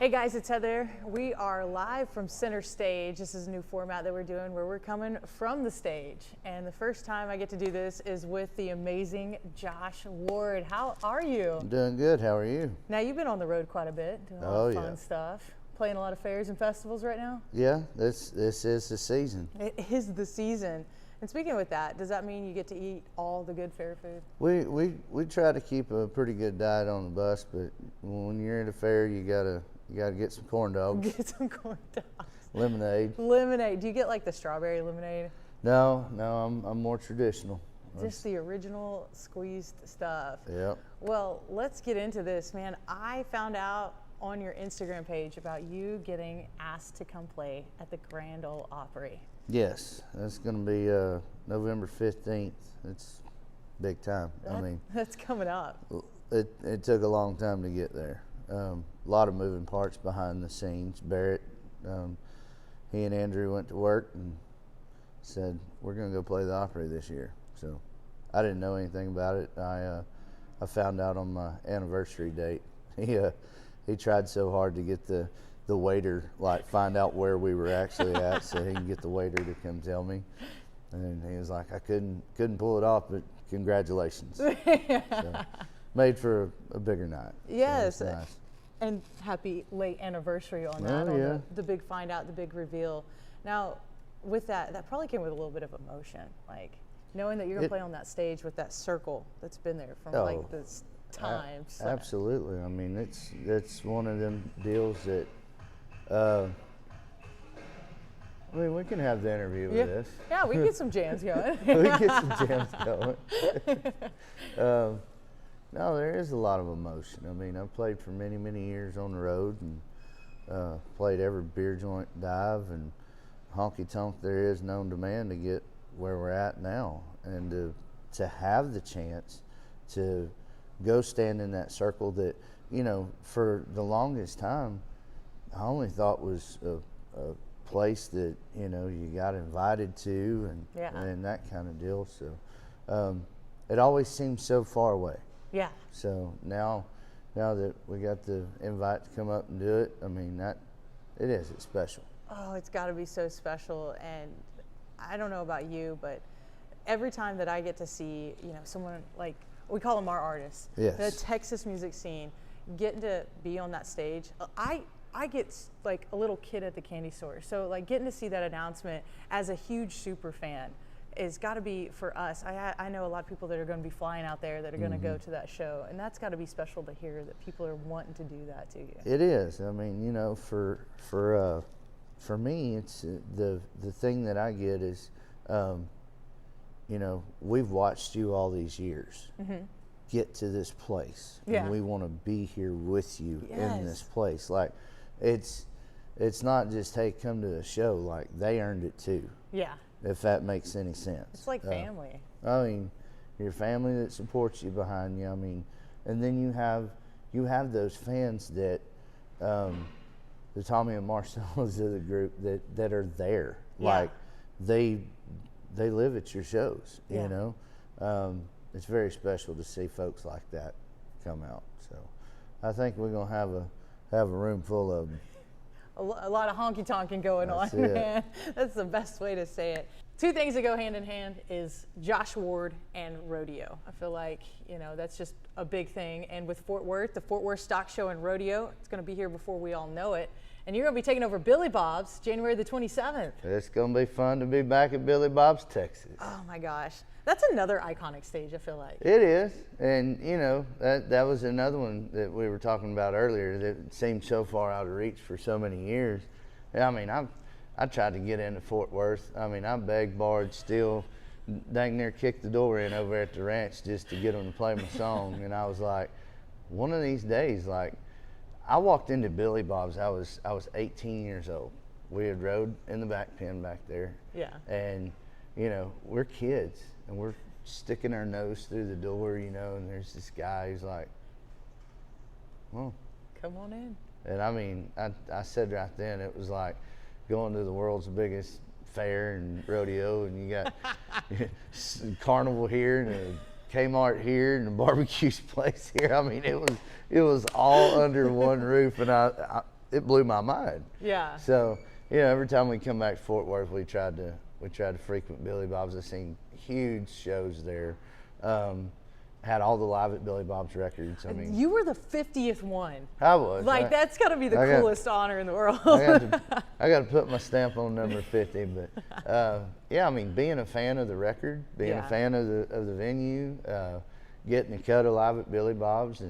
Hey guys, it's Heather. We are live from Center Stage. This is a new format that we're doing where we're coming from the stage. And the first time I get to do this is with the amazing Josh Ward. How are you? I'm doing good. How are you? Now, you've been on the road quite a bit, doing a lot of fun stuff. Playing a lot of fairs and festivals right now? Yeah, this is the season. It is the season. And speaking with that, does that mean you get to eat all the good fair food? We try to keep a pretty good diet on the bus, but when you're at a fair, you gotta get some corn dogs. Get some corn dogs. Lemonade. Lemonade. Do you get like the strawberry lemonade? No, I'm more traditional. Just the original squeezed stuff. Yep. Well, let's get into this, man. I found out on your Instagram page about you getting asked to come play at the Grand Ole Opry. Yes, that's going to be November 15th. It's big time. That's coming up. It took a long time to get there. A lot of moving parts behind the scenes. Barrett, he and Andrew went to work and said, we're going to go play the Opry this year. So I didn't know anything about it. I found out on my anniversary date. He tried so hard to get the waiter, find out where we were actually at so he can get the waiter to come tell me. And he was like, I couldn't pull it off, but congratulations. So, made for a bigger night. Yes. So nice. And happy late anniversary on that, on the big find out, the big reveal. Now, with that probably came with a little bit of emotion, like knowing that you're going to play on that stage with that circle that's been there from like this time. So. Absolutely. I mean, it's one of them deals that, we can have the interview with this. Yeah, we can get some jams going. We can get some jams going. No, there is a lot of emotion. I mean, I've played for many, many years on the road and played every beer joint dive and honky tonk there is known to man to get where we're at now. And to have the chance to go stand in that circle that, for the longest time, I only thought was a place that, you got invited to and that kind of deal. So it always seemed so far away. Yeah. So now that we got the invite to come up and do it, I mean, it's special. Oh, it's got to be so special. And I don't know about you, but every time that I get to see, someone like, we call them our artists, yes, the Texas music scene, getting to be on that stage, I get like a little kid at the candy store. So like getting to see that announcement as a huge super fan is got to be for us. I know a lot of people that are going to be flying out there that are going to go to that show, and that's got to be special to hear that people are wanting to do that to you. It is. I mean, for me, it's the thing that I get is, we've watched you all these years get to this place, and we want to be here with you in this place. Like, it's not just, hey, come to the show. Like, they earned it too. Yeah. If that makes any sense. It's like family. I mean, your family that supports you behind you. I mean, and then you have those fans that, the Tommy and Marcellos of the group that are there. Yeah. Like, they live at your shows, you know. It's very special to see folks like that come out. So I think we're gonna have a room full of them. A lot of honky tonking going on, man. That's the best way to say it. Two things that go hand in hand is Josh Ward and rodeo. I feel like, that's just a big thing. And with Fort Worth, the Fort Worth Stock Show and Rodeo, it's going to be here before we all know it. And you're going to be taking over Billy Bob's January the 27th. It's going to be fun to be back at Billy Bob's, Texas. Oh, my gosh. That's another iconic stage, I feel like. It is. And, that was another one that we were talking about earlier that seemed so far out of reach for so many years. I mean, I tried to get into Fort Worth. I mean, I begged, borrowed, still dang near kicked the door in over at the ranch just to get them to play my song. And I was like, one of these days, like, I walked into Billy Bob's, I was 18 years old. We had rode in the back pen back there. Yeah. And, we're kids and we're sticking our nose through the door, and there's this guy who's like, well, come on in. And I mean, I said right then, it was like going to the world's biggest fair and rodeo, and you got carnival here and a Kmart here and a barbecue place here. I mean, it was all under one roof, and it blew my mind. Yeah. So, you know, every time we come back to Fort Worth, we tried to frequent Billy Bob's. I've seen huge shows there. Had all the Live at Billy Bob's records. I mean, You were the 50th one. I was. Like, that's got to be the coolest honor in the world. I got to put my stamp on number 50. But yeah, I mean, being a fan of the record, being a fan of the venue, getting to cut a Live at Billy Bob's,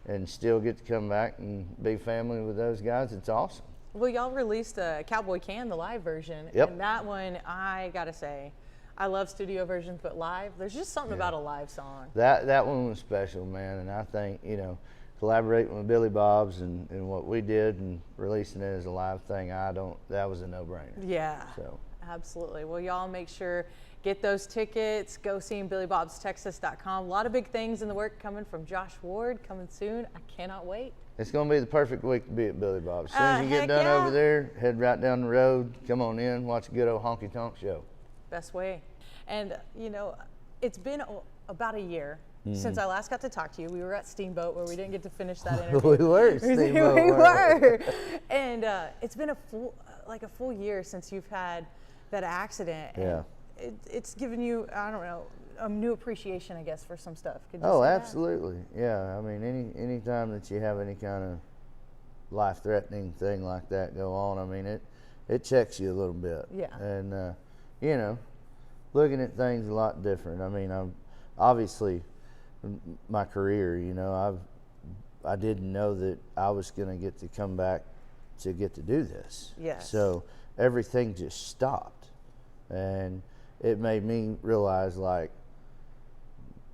and still get to come back and be family with those guys, it's awesome. Well, y'all released a Cowboy Can, the live version. Yep. And that one, I got to say, I love studio versions, but live, there's just something about a live song. That one was special, man. And I think, you know, collaborating with Billy Bob's and what we did and releasing it as a live thing, that was a no-brainer. Yeah, So absolutely. Well, y'all make sure, get those tickets, go see him, BillyBobsTexas.com. A lot of big things in the work coming from Josh Ward, coming soon. I cannot wait. it's going to be the perfect week to be at Billy Bob's. As soon as you get done over there, head right down the road, come on in, watch a good old honky-tonk show. Best way. And, you know, it's been about a year since I last got to talk to you. We were at Steamboat where we didn't get to finish that interview. We were at Steamboat. We were. And it's been a full year since you've had that accident. Yeah. And it's given you, I don't know, a new appreciation, I guess, for some stuff. Could you Oh, say that? absolutely. Yeah. I mean, any time that you have any kind of life-threatening thing like that go on, I mean, it checks you a little bit. Yeah. And, you know, looking at things a lot different. I mean, I'm obviously my career, you know, I didn't know that I was going to get to come back to get to do this. Yes. So everything just stopped. And it made me realize, like,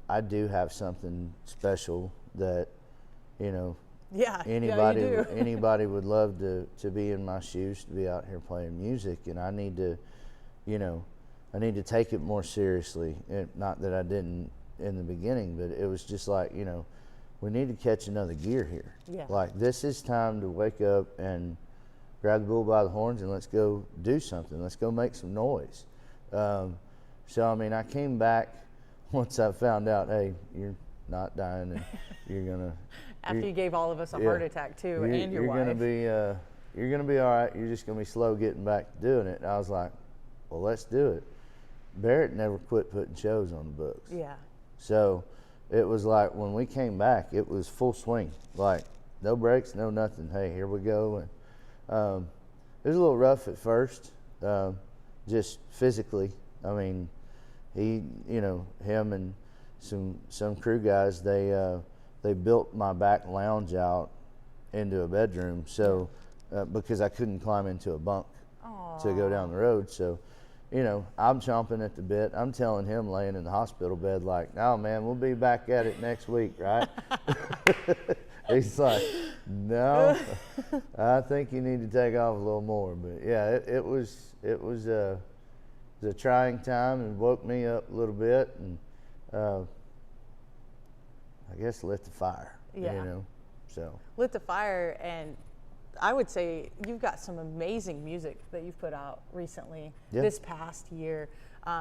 I do have something special that, you know, Yeah, anybody yeah, you do. anybody would love to be in my shoes, to be out here playing music. And I need to, you know, I need to take it more seriously. Not that I didn't in the beginning, but it was just like, you know, we need to catch another gear here. Yeah. Like, this is time to wake up and grab the bull by the horns and let's go do something. Let's go make some noise. So, I mean, I came back once I found out, hey, you're not dying and you're going to... After you gave all of us a heart attack, too, and your wife. You're going to be all right. You're just going to be slow getting back to doing it. And I was like, well, let's do it. Barrett never quit putting shows on the books. Yeah. So it was like when we came back, it was full swing. Like, no breaks, no nothing. Hey, here we go. And it was a little rough at first, just physically. I mean, him and some crew guys, they built my back lounge out into a bedroom. So because I couldn't climb into a bunk to go down the road. So, you know, I'm chomping at the bit. I'm telling him laying in the hospital bed, like, no, man, we'll be back at it next week, right? He's like, no, I think you need to take off a little more. But yeah, it was a trying time and woke me up a little bit, and I guess lit the fire. Yeah. You know, so Lit the fire, and I would say you've got some amazing music that you've put out recently, this past year.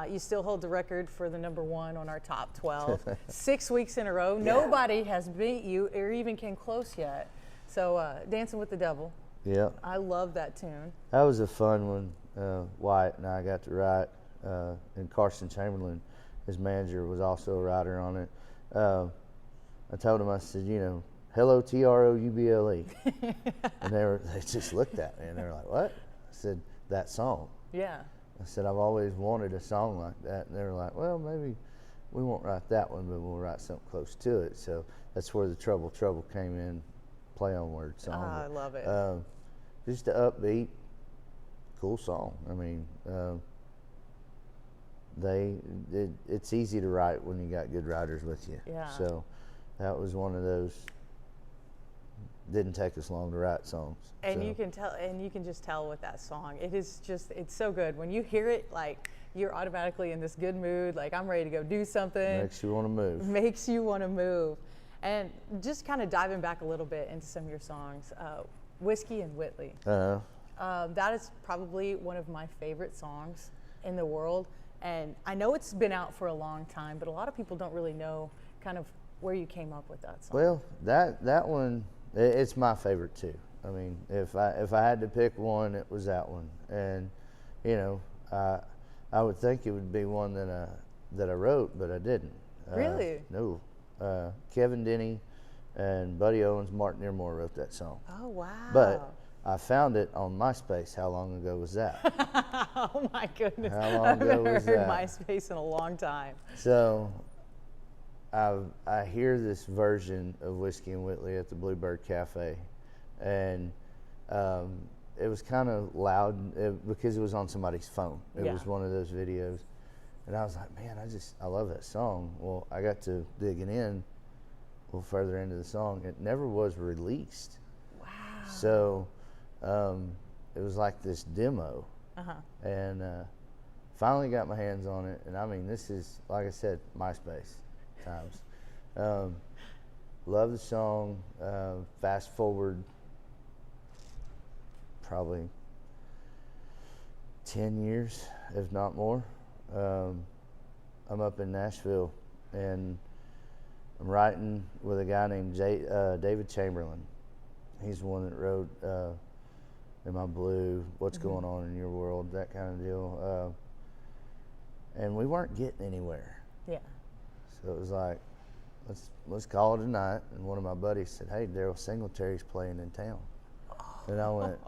You still hold the record for the #1 on our top 12. 6 weeks in a row. Yeah. Nobody has beat you or even came close yet. So Dancing with the Devil. yeah, I love that tune. that was a fun one. Wyatt and I got to write, and Carson Chamberlain, his manager, was also a writer on it. I told him, I said, you know, hello, Trouble. And they just looked at me and they were like, what? I said, that song. Yeah. I said, I've always wanted a song like that. And they were like, well, maybe we won't write that one, but we'll write something close to it. So that's where the Trouble came in, play on word song. I love it. Just an upbeat, cool song. I mean, it's easy to write when you got good writers with you. Yeah. So that was one of those. Didn't take us long to write songs. And so. you can just tell with that song. It is just, it's so good. When you hear it, like, you're automatically in this good mood, like, I'm ready to go do something. Makes you want to move. Makes you want to move. And just kind of diving back a little bit into some of your songs, Whiskey and Whitley. That is probably one of my favorite songs in the world. And I know it's been out for a long time, but a lot of people don't really know kind of where you came up with that song. Well, that one, it's my favorite too. I mean, if I had to pick one, it was that one. And you know, I would think it would be one that I wrote, but I didn't. Really? No. Kevin Denny and Buddy Owens, Martin Earmore wrote that song. Oh, wow. But I found it on MySpace. How long ago was that? Oh my goodness. How long I've ago never was heard that? MySpace in a long time. So I hear this version of Whiskey and Whitley at the Bluebird Cafe, and it was kind of loud because it was on somebody's phone. It was one of those videos, and I was like, man, I love that song. Well, I got to digging in a little further into the song. It never was released. Wow. So it was like this demo, and finally got my hands on it. And I mean, this is, like I said, MySpace times. Love the song. Fast forward probably 10 years, if not more. I'm up in Nashville, and I'm writing with a guy named David Chamberlain. He's the one that wrote In My Blue, What's Going On in Your World, that kind of deal. And we weren't getting anywhere. Yeah. So it was like, let's call it a night. And one of my buddies said, hey, Daryl Singletary's playing in town. And I went,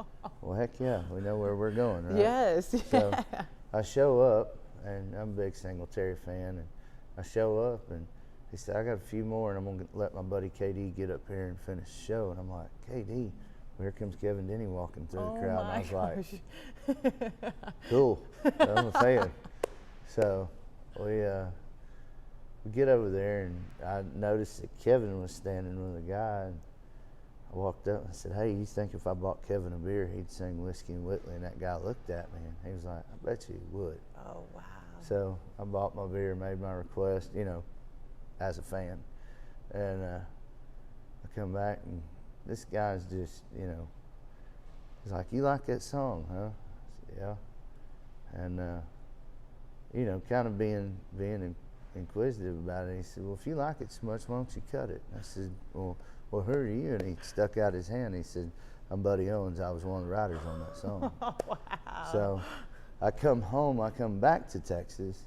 well, heck yeah, we know where we're going, right? Yes. So I show up, and I'm a big Singletary fan, and I show up, and he said, I got a few more, and I'm going to let my buddy KD get up here and finish the show. And I'm like, KD, well, here comes Kevin Denny walking through the crowd. And I was like, cool, I'm a fan. So we get over there, and I noticed that Kevin was standing with a guy, and I walked up and I said, hey, you think if I bought Kevin a beer, he'd sing Whiskey and Whitley? And that guy looked at me, and he was like, I bet you he would. Oh, wow. So I bought my beer, made my request, you know, as a fan. And I come back, and this guy's just, you know, he's like, you like that song, huh? I said, yeah. And, you know, kind of being inquisitive about it, he said, well, if you like it so much, why don't you cut it? And I said, well, who are you? And he stuck out his hand. He said, I'm Buddy Owens. I was one of the writers on that song. Wow. So I come home, I come back to Texas,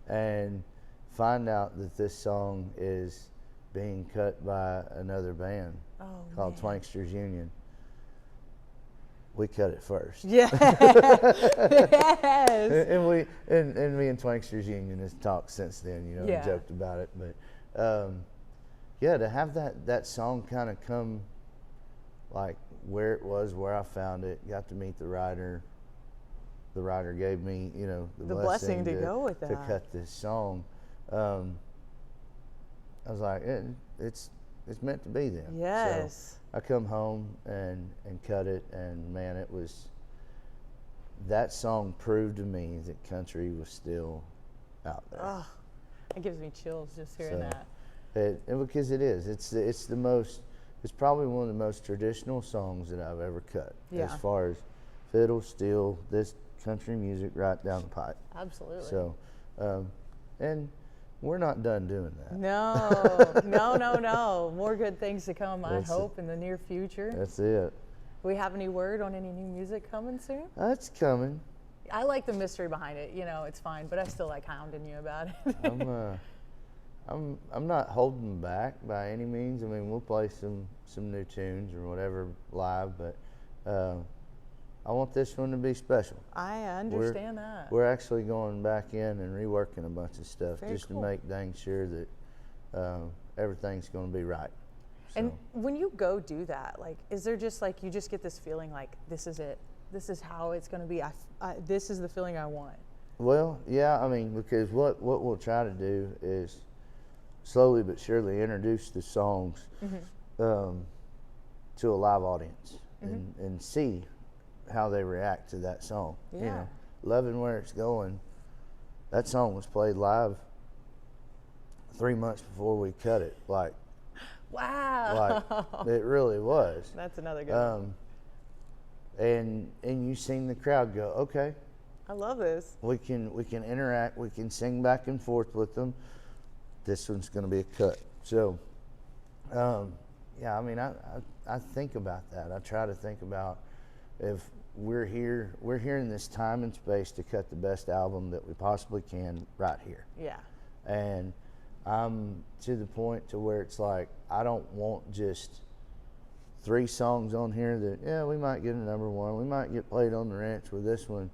and find out that this song is being cut by another band called Twanksters Union. We cut it first. Yes. Yes. And me and Twanksters Union has talked since then, you know, and joked about it. But yeah, to have that song kind of come like where it was, where I found it, got to meet the writer. The writer gave me, you know, the blessing to go with that, to cut this song. I was like, it's meant to be then. Yes. So I come home and cut it, and man, it was, that song proved to me that country was still out there. Oh, it gives me chills just hearing that. Because it is. It's probably one of the most traditional songs that I've ever cut. Yeah. As far as fiddle, steel, this country music right down the pipe. Absolutely. So, and we're not done doing that. No. More good things to come, I hope, in the near future. That's it. Do we have any word on any new music coming soon? It's coming. I like the mystery behind it. You know, it's fine, but I still like hounding you about it. I'm not holding back by any means. I mean, we'll play some new tunes or whatever live, but I want this one to be special. I understand that. We're actually going back in and reworking a bunch of stuff to make dang sure that everything's going to be right. So. And when you go do that, like, is there just like, you just get this feeling like, this is it, this is how it's going to be, this is the feeling I want? Well, yeah, I mean, because what we'll try to do is slowly but surely introduce the songs to a live audience and see how they react to that song. Yeah. You know, loving where it's going. That song was played live 3 months before we cut it. Like, wow. Like, it really was. That's another good one. And you seen the crowd go, okay, I love this. We can interact. We can sing back and forth with them. This one's going to be a cut. So yeah, I mean, I think about that. I try to think about if we're here in this time and space to cut the best album that we possibly can right here. Yeah. And I'm to the point to where it's like, I don't want just 3 songs on here that, yeah, we might get a number 1, we might get played on the ranch with this one,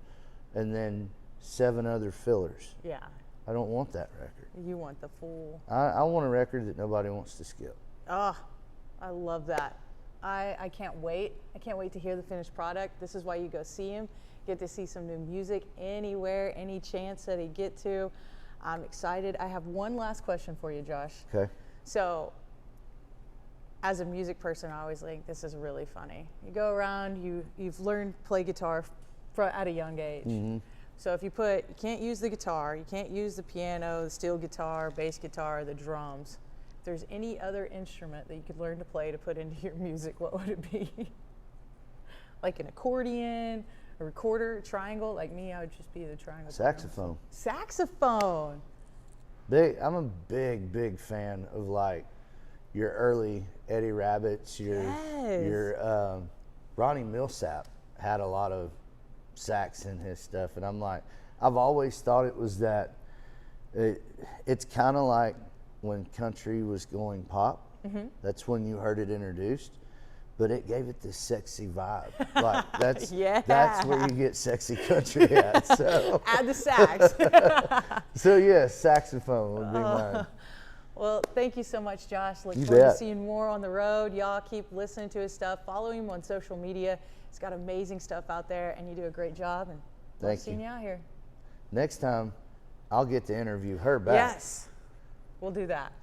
and then 7 other fillers. Yeah. I don't want that record. You want the full. I want a record that nobody wants to skip. Oh, I love that. I can't wait. I can't wait to hear the finished product. This is why you go see him. Get to see some new music anywhere, any chance that he get to. I'm excited. I have one last question for you, Josh. Okay. So, as a music person, I always think this is really funny. You go around, you've learned to play guitar at a young age. Mm-hmm. So if you can't use the guitar, you can't use the piano, the steel guitar, bass guitar, the drums. If there's any other instrument that you could learn to play to put into your music, what would it be? Like an accordion, a recorder, a triangle? Like me, I would just be the triangle. Saxophone. Saxophone. I'm a big fan of like your early Eddie Rabbits, your Ronnie Millsap had a lot of sax in his stuff, and I'm like, I've always thought it was that it's kind of like when country was going pop. Mm-hmm. That's when you heard it introduced, but it gave it this sexy vibe. Like that's that's where you get sexy country at. So add the sax. So yeah, saxophone would be mine. Well, thank you so much, Josh. Look You forward bet. to seeing more on the road. Y'all keep listening to his stuff. Follow him on social media. He's got amazing stuff out there, and you do a great job. And love seeing you out here. Next time, I'll get to interview her back. Yes, we'll do that.